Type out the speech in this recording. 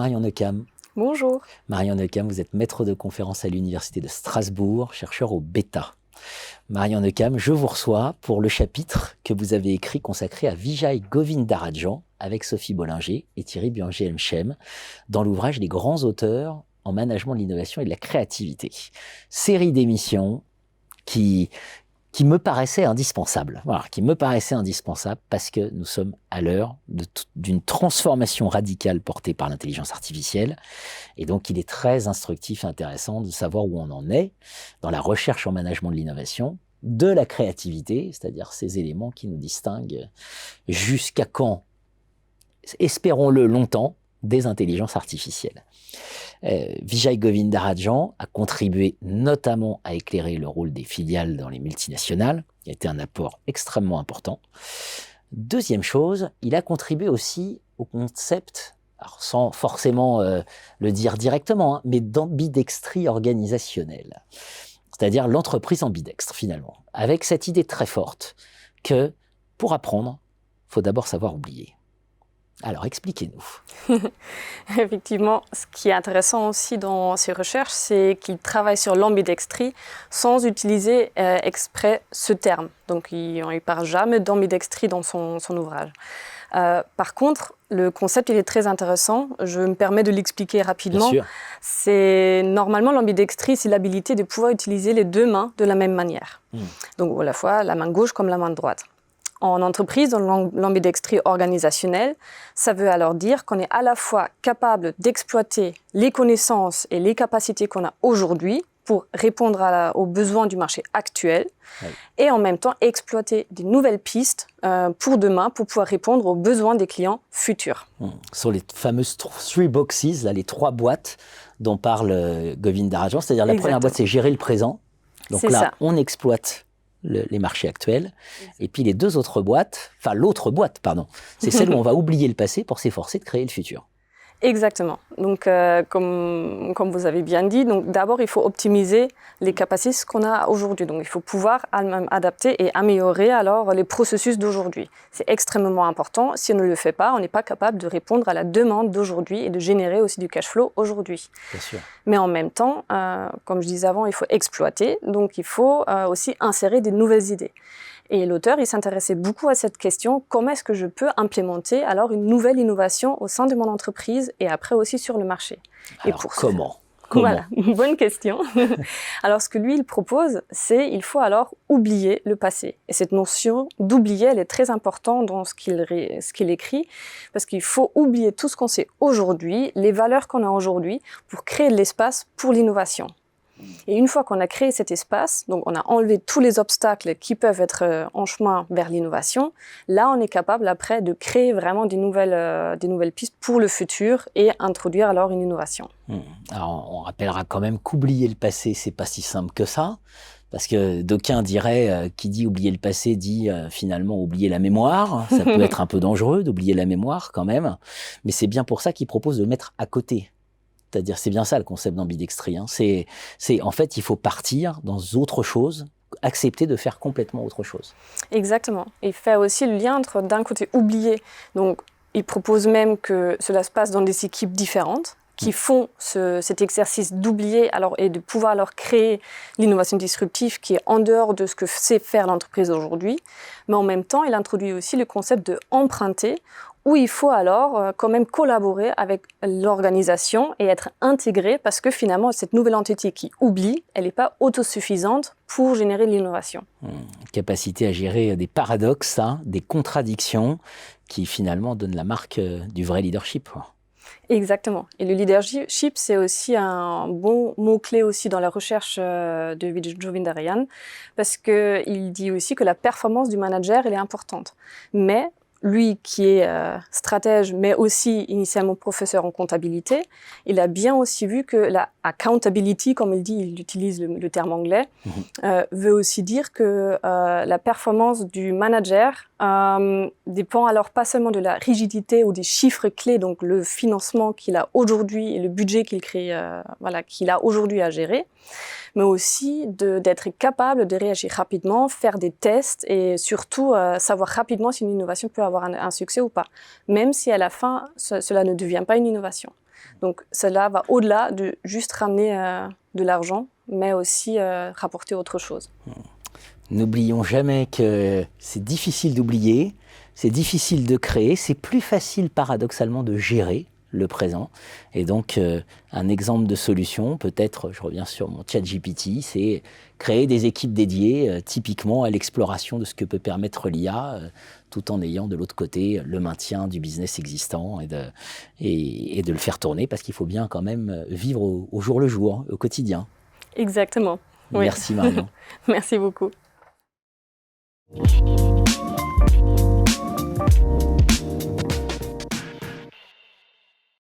Marion Neucam. Bonjour. Marion Neucam, vous êtes maître de conférence à l'Université de Strasbourg, chercheur au Bêta. Marion Neucam, je vous reçois pour le chapitre que vous avez écrit consacré à Vijay Govindarajan avec Sophie Bollinger et Thierry Burger-Hemchem dans l'ouvrage Les grands auteurs en management de l'innovation et de la créativité. Série d'émissions qui me paraissait indispensable. Voilà, qui me paraissait indispensable parce que nous sommes à l'heure d'une transformation radicale portée par l'intelligence artificielle. Et donc, il est très instructif et intéressant de savoir où on en est dans la recherche en management de l'innovation, de la créativité, c'est-à-dire ces éléments qui nous distinguent jusqu'à quand, espérons-le longtemps, des intelligences artificielles. Vijay Govindarajan a contribué notamment à éclairer le rôle des filiales dans les multinationales, qui a été un apport extrêmement important. Deuxième chose, il a contribué aussi au concept, alors sans forcément le dire directement, mais d'ambidextrie organisationnelle, c'est-à-dire l'entreprise ambidextre finalement, avec cette idée très forte que pour apprendre, il faut d'abord savoir oublier. Alors, expliquez-nous. Effectivement, ce qui est intéressant aussi dans ces recherches, c'est qu'il travaille sur l'ambidextrie sans utiliser exprès ce terme. Donc, il ne parle jamais d'ambidextrie dans son ouvrage. Par contre, le concept, il est très intéressant. Je me permets de l'expliquer rapidement. Bien sûr. C'est normalement l'ambidextrie, c'est l'habilité de pouvoir utiliser les deux mains de la même manière. Donc, à la fois la main gauche comme la main droite. En entreprise, dans l'ambidextrie organisationnelle, ça veut alors dire qu'on est à la fois capable d'exploiter les connaissances et les capacités qu'on a aujourd'hui pour répondre aux besoins du marché actuel, et en même temps exploiter des nouvelles pistes pour demain, pour pouvoir répondre aux besoins des clients futurs. Ce sont les fameuses 3 boxes, là, les 3 boîtes dont parle Govindarajan, c'est-à-dire la première boîte, c'est gérer le présent. Donc là, ça. On exploite les marchés actuels. Et puis les 2 autres boîtes, enfin l'autre boîte, pardon, c'est celle où on va oublier le passé pour s'efforcer de créer le futur. Exactement. Donc, comme vous avez bien dit, donc d'abord, il faut optimiser les capacités qu'on a aujourd'hui. Donc, il faut pouvoir adapter et améliorer alors les processus d'aujourd'hui. C'est extrêmement important. Si on ne le fait pas, on n'est pas capable de répondre à la demande d'aujourd'hui et de générer aussi du cash flow aujourd'hui. Bien sûr. Mais en même temps, comme je disais avant, il faut exploiter. Donc, il faut aussi insérer des nouvelles idées. Et l'auteur, il s'intéressait beaucoup à cette question, comment est-ce que je peux implémenter alors une nouvelle innovation au sein de mon entreprise et après aussi sur le marché. Alors, et pour comment Voilà, une bonne question. Alors, ce que lui, il propose, c'est il faut alors oublier le passé. Et cette notion d'oublier, elle est très importante dans ce qu'il écrit, parce qu'il faut oublier tout ce qu'on sait aujourd'hui, les valeurs qu'on a aujourd'hui, pour créer de l'espace pour l'innovation. Et une fois qu'on a créé cet espace, donc on a enlevé tous les obstacles qui peuvent être en chemin vers l'innovation, là on est capable après de créer vraiment des nouvelles pistes pour le futur et introduire alors une innovation. Alors on rappellera quand même qu'oublier le passé, c'est pas si simple que ça. Parce que d'aucuns diraient, qui dit oublier le passé dit finalement oublier la mémoire. Ça peut être un peu dangereux d'oublier la mémoire quand même. Mais c'est bien pour ça qu'il propose de le mettre à côté. C'est-à-dire, c'est bien ça le concept d'ambidextrie. En fait, il faut partir dans autre chose, accepter de faire complètement autre chose. Exactement. Il fait aussi le lien entre, d'un côté, oublier. Donc, il propose même que cela se passe dans des équipes différentes qui font cet exercice d'oublier alors, et de pouvoir alors créer l'innovation disruptive qui est en dehors de ce que sait faire l'entreprise aujourd'hui. Mais en même temps, il introduit aussi le concept de emprunter, où il faut alors quand même collaborer avec l'organisation et être intégré parce que finalement, cette nouvelle entité qui oublie, elle n'est pas autosuffisante pour générer de l'innovation. Capacité à gérer des paradoxes, des contradictions qui finalement donnent la marque du vrai leadership. Exactement. Et le leadership, c'est aussi un bon mot-clé aussi dans la recherche de Vijay Govindarajan parce qu'il dit aussi que la performance du manager, elle est importante. Mais lui qui est stratège, mais aussi initialement professeur en comptabilité, il a bien aussi vu que la accountability, comme il dit, il utilise le terme anglais, veut aussi dire que la performance du manager dépend alors pas seulement de la rigidité ou des chiffres clés, donc le financement qu'il a aujourd'hui et le budget qu'il a aujourd'hui à gérer, mais aussi d'être capable de réagir rapidement, faire des tests et surtout savoir rapidement si une innovation peut avoir un succès ou pas, même si à la fin, cela ne devient pas une innovation. Donc cela va au-delà de juste ramener de l'argent, mais aussi rapporter autre chose. N'oublions jamais que c'est difficile d'oublier, c'est difficile de créer, c'est plus facile paradoxalement de gérer le présent. Et donc, un exemple de solution, peut-être, je reviens sur mon ChatGPT, c'est créer des équipes dédiées typiquement à l'exploration de ce que peut permettre l'IA, tout en ayant de l'autre côté le maintien du business existant et de le faire tourner, parce qu'il faut bien quand même vivre au jour le jour, au quotidien. Exactement. Merci Oui. Marion. Merci beaucoup.